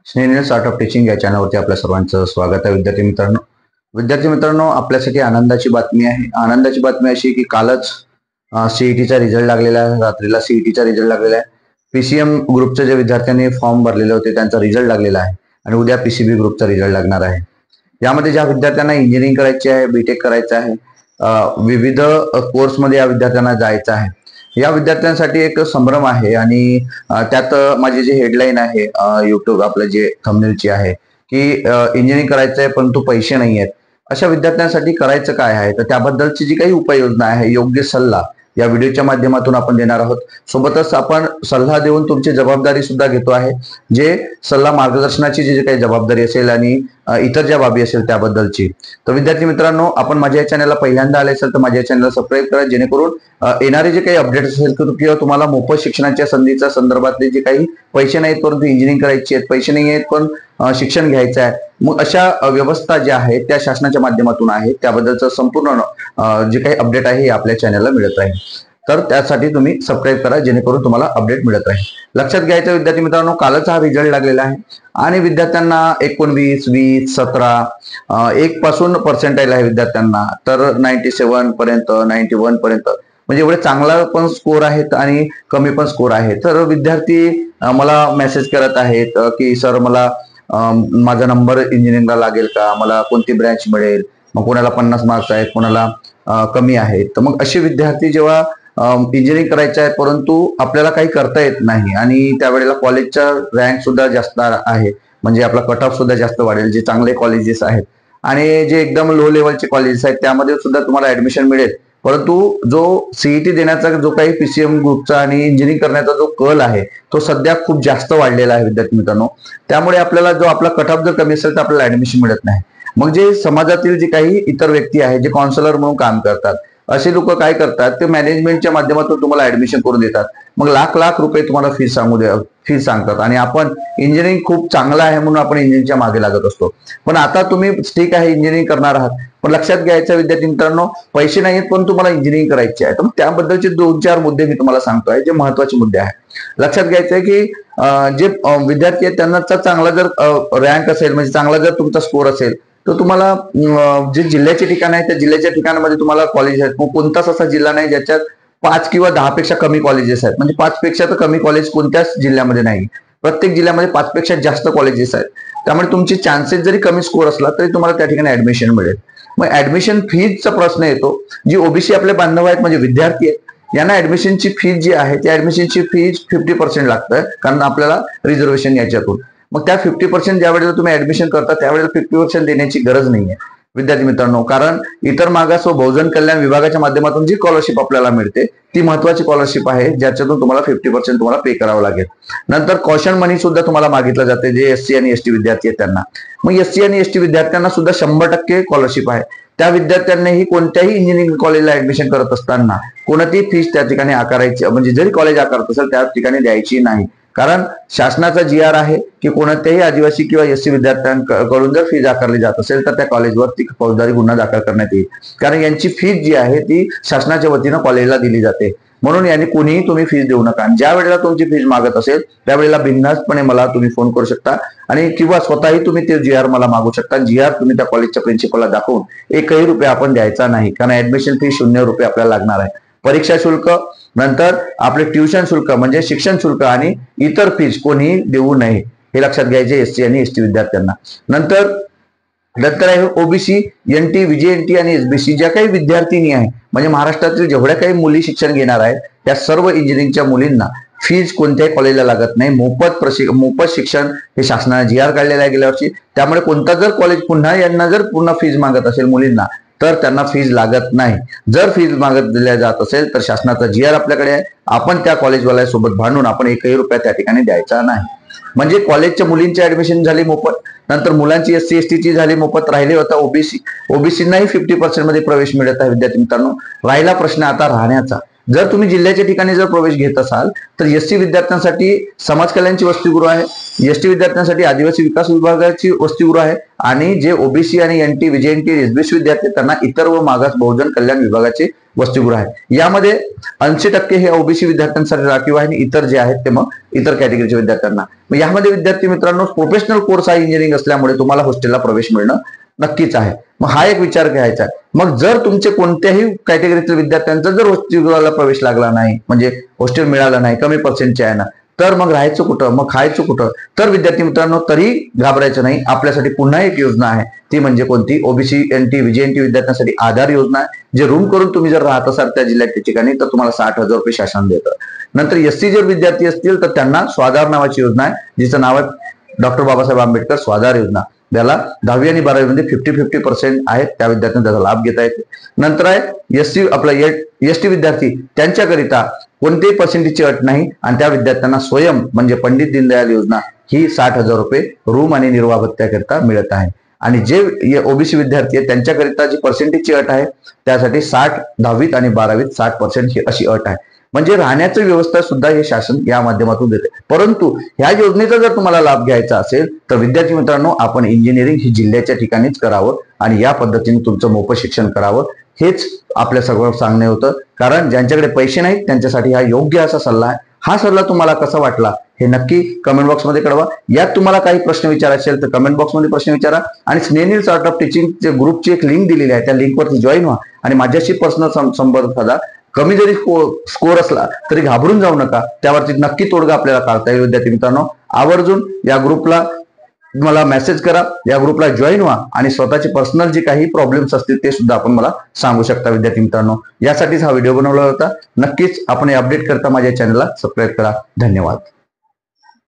Snehal start of teaching या चॅनलवरती आपल्या सर्वांचं स्वागत आहे. विद्यार्थी मित्रांनो, आपल्यासाठी आनंदाची बातमी आहे. आनंदाची बातमी अशी की कालच सीईटीचा रिझल्ट लागलेला आहे. रात्रीला सीईटीचा रिझल्ट लागलेला आहे. पीसीएम ग्रुपचे जे विद्यार्थ्यांनी फॉर्म भरलेले होते त्यांचा रिझल्ट लागलेला आहे आणि उद्या पीसीबी ग्रुपचा रिझल्ट लागणार आहे. यामध्ये ज्या विद्यार्थ्यांना इंजिनिअरिंग करायची आहे, बीटेक करायचं आहे, विविध कोर्समध्ये या विद्यार्थ्यांना जायचं आहे, या विद्यार्थ्यांसाठी एक संभ्रम आहे. आणि त्यात माझी जी हेडलाईन आहे युट्यूब आपलं जे थंबनेलची आहे की इंजिनिअरिंग करायचं आहे परंतु पैसे नाही आहेत, अशा विद्यार्थ्यांसाठी करायचं काय आहे, तर त्याबद्दलची जी काही उपाययोजना आहे, योग्य सल्ला या व्हिडिओच्या माध्यमातून आपण देणार आहोत. सोबतच आपण सल्ला देऊन तुमची जबाबदारी सुद्धा घेतो आहे. जे सल्ला मार्गदर्शनाची जी काही जबाबदारी असेल आणि इतर ज्या बाबी असेल त्याबद्दलची. तर विद्यार्थी मित्रांनो, आपण माझ्या या चॅनलला पहिल्यांदा आले असेल तर माझ्या चॅनलला सबस्क्राईब करा, जेणेकरून येणारे जे काही अपडेट असेल किंवा तुम्हाला मोफत शिक्षणाच्या संधीच्या संदर्भातले जे काही पैसे नाहीत परंतु इंजिनिअरिंग करायची आहेत, पैसे नाही आहेत पण शिक्षण घ्यायचं आहे, मग अशा व्यवस्था ज्या आहेत त्या शासनाच्या माध्यमातून आहेत, त्याबद्दलचं संपूर्ण जे काही अपडेट आहे हे आपल्या चॅनलला मिळत राहील. तर त्यासाठी तुम्ही सबस्क्राईब करा, जेणेकरून तुम्हाला अपडेट मिळत राहील. लक्षात घ्यायचं विद्यार्थी मित्रांनो, कालच हा रिझल्ट लागलेला आहे आणि विद्यार्थ्यांना 19, 20, 17 एक पासून पर्सेंटाईल आहे विद्यार्थ्यांना, तर 97 पर्यंत, 91 पर्यंत, म्हणजे एवढे चांगला पण स्कोर आहेत आणि कमी पण स्कोर आहे. तर विद्यार्थी मला मेसेज करत आहेत की सर मला माझा नंबर इंजिनिअरिंगला लागेल का, मला कोणती ब्रँच मिळेल, मग कोणाला 50 मार्क्स आहेत, कोणाला कमी आहेत. तर मग असे विद्यार्थी जेव्हा इंजिनिअरिंग करायचं आहे परंतु आपल्याला काही करता येत नाही आणि त्यावेळेला कॉलेजचा रँक सुद्धा जास्त आहे, म्हणजे आपला कट ऑफ सुद्धा जास्त वाढेल, जे चांगले कॉलेजेस आहेत आणि जे एकदम लो लेवलचे कॉलेजेस आहेत त्यामध्ये सुद्धा तुम्हाला ऍडमिशन मिळेल, परंतु जो सीईटी देण्याचा जो काही पीसीएम ग्रुपचा आणि इंजिनिअरिंग करण्याचा जो कल आहे तो सध्या खूप जास्त वाढलेला आहे विद्यार्थी मित्रांनो. त्यामुळे आपल्याला जो आपला कट ऑफ जर कमी असेल तर आपल्याला ऍडमिशन मिळत नाही. मग जे समाजातील जे काही इतर व्यक्ती आहेत, जे काउन्सिलर म्हणून काम करतात, असे लोक काय करतात, ते मॅनेजमेंटच्या माध्यमातून तुम्हाला ऍडमिशन करून देतात. मग लाख लाख रुपये तुम्हाला फीस सांगतात आणि आपण इंजिनिअरिंग खूप चांगलं आहे म्हणून आपण इंजिनिअरिंगच्या मागे लागत असतो. पण आता तुम्ही ठीक आहे इंजिनिअरिंग करणार आहात, पण लक्षात घ्यायचं विद्यार्थी मित्रांनो, पैसे नाहीत पण तुम्हाला इंजिनिअरिंग करायची आहे. तर त्याबद्दलचे 2-4 मुद्दे मी तुम्हाला सांगतोय, जे महत्वाचे मुद्दे आहेत. लक्षात घ्यायचं आहे की जे विद्यार्थी आहेत त्यांना चांगला जर रँक असेल, म्हणजे चांगला जर तुमचा स्कोर असेल, तर तुम्हाला जे जिल्ह्याचे ठिकाण आहे त्या जिल्ह्याच्या ठिकाणामध्ये तुम्हाला कॉलेज आहेत. मग कोणताच असा जिल्हा नाही ज्याच्यात 5 किंवा 10 पेक्षा कमी कॉलेजेस आहेत, म्हणजे 5 पेक्षा तर कमी कॉलेज कोणत्याच जिल्ह्यामध्ये नाही. प्रत्येक जिल्ह्यामध्ये 5 पेक्षा जास्त कॉलेजेस आहेत. त्यामुळे तुमचे चान्सेस जरी कमी स्कोर असला तरी तुम्हाला त्या ठिकाणी ऍडमिशन मिळेल. मग ऍडमिशन फीजचा प्रश्न येतो. जी ओबीसी आपले बांधव आहेत, म्हणजे विद्यार्थी आहेत, यांना ऍडमिशनची फीज जी आहे ती ऍडमिशनची फीज 50% लागतं, कारण आपल्याला रिझर्वेशन याच्यातून. मग त्या 50% ज्या वेळेला तुम्ही ऍडमिशन करता त्यावेळेला 50% देण्याची गरज नाहीये विद्यार्थी मित्रांनो, कारण इतर मागास व बहुजन कल्याण विभागाच्या माध्यमातून जी स्कॉलरशिप आपल्याला मिळते ती महत्वाची स्कॉलरशिप आहे, ज्याच्यातून तुम्हाला 50% तुम्हाला पे करावं लागेल. नंतर कॉशन मनी सुद्धा तुम्हाला मागितलं जाते, जे एससी आणि एसटी विद्यार्थी आहेत त्यांना. मग एससी आणि एसटी विद्यार्थ्यांना सुद्धा 100% स्कॉलरशिप आहे. त्या विद्यार्थ्यांनीही कोणत्याही इंजिनिअरिंग कॉलेजला ऍडमिशन करत असताना कोणतीही फीस त्या ठिकाणी आकारायची, म्हणजे जरी कॉलेज आकारत असेल त्या ठिकाणी द्यायची नाही. कारण शासनाचा GR आहे की कोणत्याही आदिवासी किंवा एससी विद्यार्थ्यांकडून जर फीज आकारली जात असेल तर त्या कॉलेजवरती फौजदारी गुन्हा दाखल करण्यात येईल, कारण यांची फीज जी आहे ती शासनाच्या वतीनं कॉलेजला दिली जाते. म्हणून यांनी कोणीही तुम्ही फीज देऊ नका. ज्या वेळेला तुमची फीज मागत असेल त्यावेळेला बिनधास्तपणे मला तुम्ही फोन करू शकता आणि किंवा स्वतःही तुम्ही ते GR मला मागू शकता. GR तुम्ही त्या कॉलेजच्या प्रिन्सिपलला दाखवून 1ही रुपया आपण द्यायचा नाही, कारण ऍडमिशन फी 0 रुपये आपल्याला लागणार आहे. परीक्षा शुल्क, नंतर आपले ट्युशन शुल्क म्हणजे शिक्षण शुल्क आणि इतर फीज कोणीही देऊ नये, हे लक्षात घ्यायचे एससी आणि एसटी विद्यार्थ्यांना. नंतर आहे ओबीसी, NT, VJNT आणि SBC ज्या काही विद्यार्थिनी आहे, म्हणजे महाराष्ट्रातील जेवढ्या काही मुली शिक्षण घेणार आहेत त्या सर्व इंजिनिअरिंगच्या मुलींना फीज कोणत्याही कॉलेजला लागत नाही. मोफत शिक्षण हे शासनाने GR काढलेलं आहे गेल्या वर्षी. त्यामुळे कोणता जर कॉलेज पुन्हा यांना जर पूर्ण फीज मागत असेल मुलींना तर त्यांना फीज लागत नाही. जर फीज मागत दिल्या जात असेल तर शासनाचा GR आपल्याकडे आहे, आपण त्या कॉलेजवाल्यासोबत भांडून आपण 1ही रुपया त्या ठिकाणी द्यायचा नाही. म्हणजे कॉलेजच्या मुलींची ऍडमिशन झाली मोफत, नंतर मुलांची SC ST ची झाली मोफत, राहिले होता ओबीसींनाही 50% मध्ये प्रवेश मिळत आहे विद्यार्थी मित्रांनो. राहिला प्रश्न आता राहण्याचा. जर तुम्ही जिल्ह्याच्या ठिकाणी जर प्रवेश घेत असाल तर SC विद्यार्थ्यांसाठी समाज कल्याणची वसतिगृह आहे, एसटी विद्यार्थ्यांसाठी आदिवासी विकास विभागाची वसतिगृह आहे आणि जे ओबीसी आणि एनटी व्हीजेएनटी एसबीसी विद्यार्थी त्यांना इतर व मागास बहुजन कल्याण विभागाचे वसतिगृह आहे। यामध्ये 80% हे ओबीसी विद्यार्थ्यांसाठी राखीव आहे आणि इतर जे आहेत ते मग इतर कॅटेगरीच्या विद्यार्थ्यांना। मग यामध्ये विद्यार्थी मित्रांनो प्रोफेशनल कोर्स हा इंजिनिअरिंग असल्यामुळे तुम्हाला हॉस्टेलला प्रवेश मिळणं नक्कीच आहे। मग हा एक विचार घ्यायचा आहे। मग जर तुमचे कोणत्याही कॅटेगरीतील विद्यार्थ्यांचा जर वसतिगृहाला प्रवेश लागला नाही, म्हणजे हॉस्टेल मिळालं नाही, कमी पर्सेंटचे आहे ना, तर मग राहायचं कुठं, मग खायचं कुठं? तर विद्यार्थी मित्रांनो तरी घाबरायचं नाही, आपल्यासाठी पुन्हा एक योजना आहे, ती म्हणजे कोणती? ओबीसी एनटी व्हीजेएनटी विद्यार्थ्यांसाठी आधार योजना आहे। जे रूम करून तुम्ही जर राहत असाल त्या जिल्ह्याच्या ठिकाणी तर तुम्हाला 60,000 रुपये शासन देतं। नंतर एससी जर विद्यार्थी असतील तर त्यांना स्वाधार नावाची योजना आहे, जिचं नाव आहे डॉक्टर बाबासाहेब आंबेडकर स्वाधार योजना। त्याला 10वी आणि 12वी मध्ये 50-50% आहेत, त्या विद्यार्थ्यांना त्याचा लाभ घेता येतो। नंतर आहे एससी आपला एसटी विद्यार्थी, त्यांच्याकरिता कोणतेही पर्सेंटेजची अट नाही आणि त्या विद्यार्थ्यांना स्वयं म्हणजे पंडित दीनदयाल योजना ही 60,000 रुपये रूम आणि निर्वाह भत्त्याकरिता मिळत आहे। आणि जे ओबीसी विद्यार्थी आहेत त्यांच्याकरिता जी पर्सेंटेजची अट आहे त्यासाठी 60 10वीत आणि 12वीत 60% ही अशी अट आहे। म्हणजे राहण्याची व्यवस्था सुद्धा हे शासन या माध्यमातून देते। परंतु ह्या योजनेचा जर तुम्हाला लाभ घ्यायचा असेल तर विद्यार्थी मित्रांनो आपण इंजिनिअरिंग ही जिल्ह्याच्या ठिकाणीच करावं आणि या पद्धतीने तुमचं मोफत शिक्षण करावं, हेच आपल्या सगळं सांगणे होतं। कारण ज्यांच्याकडे पैसे नाहीत त्यांच्यासाठी हा योग्य असा सल्ला आहे। हा सल्ला तुम्हाला कसा वाटला हे नक्की कमेंट बॉक्स मध्ये कळवा। यात तुम्हाला काही प्रश्न विचारायचे असेल तर कमेंट बॉक्स मध्ये प्रश्न विचारा आणि स्नेहनील आर्ट ऑफ टीचिंग ग्रुपची एक लिंक दिलेली आहे, त्या लिंकवरती जॉईन व्हा आणि माझ्याशी पर्सनल संपर्क साधा। कमी जरी स्कोर असला तरी घाबरून जाऊ नका, त्यावरती नक्की तोडगा आपल्याला काढता येईल। विद्यार्थी मित्रांनो आवर्जून या ग्रुपला मला मेसेज करा, या ग्रुपला जॉईन व्हा आणि स्वतःचे पर्सनल जे काही प्रॉब्लेम्स असतील ते सुद्धा आपण मला सांगू शकता। विद्यार्थी मित्रांनो यासाठीच हा व्हिडिओ बनवला होता। नक्कीच आपण अपडेट करता माझ्या चॅनलला सबस्क्राईब करा। धन्यवाद।